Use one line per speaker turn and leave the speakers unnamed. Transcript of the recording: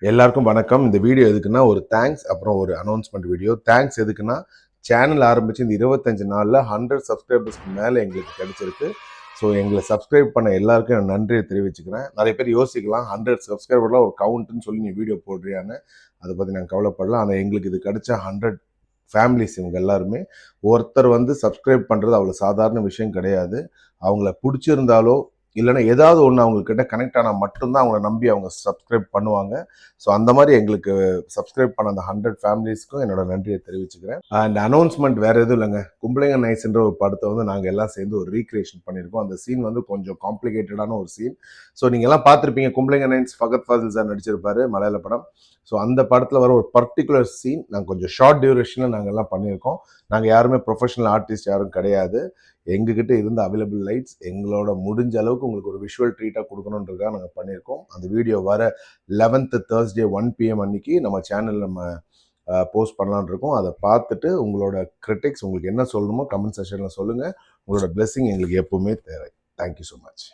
எல்லாருக்கும் வணக்கம். இந்த வீடியோ எதுக்குன்னா ஒரு தேங்க்ஸ் அப்புறம் ஒரு அனௌன்ஸ்மெண்ட் வீடியோ. தேங்க்ஸ் எதுக்குன்னா சேனல் ஆரம்பிச்சு இந்த 25 நாளில் 100 சப்ஸ்கிரைபர்ஸ்க்கு மேலே எங்களுக்கு கிடைச்சிருக்கு. ஸோ எங்களை சப்ஸ்கிரைப் பண்ண எல்லாருக்கும் நான் நன்றியை தெரிவிச்சுக்கிறேன். நிறைய பேர் யோசிக்கலாம் 100 சப்ஸ்கிரைபர்லாம் ஒரு கவுண்ட்டுன்னு சொல்லி நீ வீடியோ போடுறியான்னு. அதை பற்றி நான் கவலைப்படல. ஆனால் எங்களுக்கு இது கிடைச்ச 100 ஃபேமிலிஸ் இவங்க எல்லாருமே ஒருத்தர் சப்ஸ்கிரைப் பண்ணுறது அவ்வளோ சாதாரண விஷயம் கிடையாது. அவங்கள பிடிச்சிருந்தாலோ இல்லைன்னா ஏதாவது ஒன்று அவங்கக்கிட்ட கனெக்ட் ஆனால் மட்டும்தான் அவங்கள நம்பி அவங்க சப்ஸ்கிரைப் பண்ணுவாங்க. ஸோ அந்த மாதிரி எங்களுக்கு சப்ஸ்கிரைப் பண்ண அந்த 100 ஃபேமிலிஸ்க்கும் என்னோட நன்றியை தெரிவிச்சுக்கிறேன். அண்ட் அனௌன்ஸ்மெண்ட் வேறு எதுவும் இல்லைங்க. கும்பளைங்க நைஸ்ன்ற ஒரு படத்தை நாங்கள் எல்லாம் சேர்ந்து ஒரு ரீக்ரியேஷன் பண்ணியிருக்கோம். அந்த சீன் கொஞ்சம் காம்ப்ளிகேட்டடான ஒரு சீன். ஸோ நீங்கள் எல்லாம் பார்த்துருப்பீங்க. கும்பளைங்க நைன்ஸ் ஃபகத் ஃபாசில் சார் நடிச்சிருப்பாரு, மலையாள படம். ஸோ அந்த படத்தில் வர ஒரு பர்டிகுலர் சீன் நாங்கள் கொஞ்சம் ஷார்ட் டியூரேஷனில் நாங்கள் எல்லாம் பண்ணியிருக்கோம். நாங்கள் யாருமே ப்ரொஃபஷனல் ஆர்டிஸ்ட் யாரும் கிடையாது. எங்ககிட்ட இருந்த அவைலபிள் லைட்ஸ் எங்களோட முடிஞ்ச அளவுக்கு உங்களுக்கு ஒரு விஷுவல் ட்ரீட்டாக கொடுக்கணுன்றதுக்காக நாங்கள் பண்ணியிருக்கோம். அந்த வீடியோ வர 11th Thursday 1 PM அன்னைக்கு நம்ம சேனலில் நம்ம போஸ்ட் பண்ணலான் இருக்கோம். அதை பார்த்துட்டு உங்களோட கிரிட்டிக்ஸ் உங்களுக்கு என்ன சொல்லணுமோ கமெண்ட் செக்ஷனில் சொல்லுங்கள். உங்களோட பிளெஸிங் எங்களுக்கு எப்பவுமே தேவை. Thank you so much.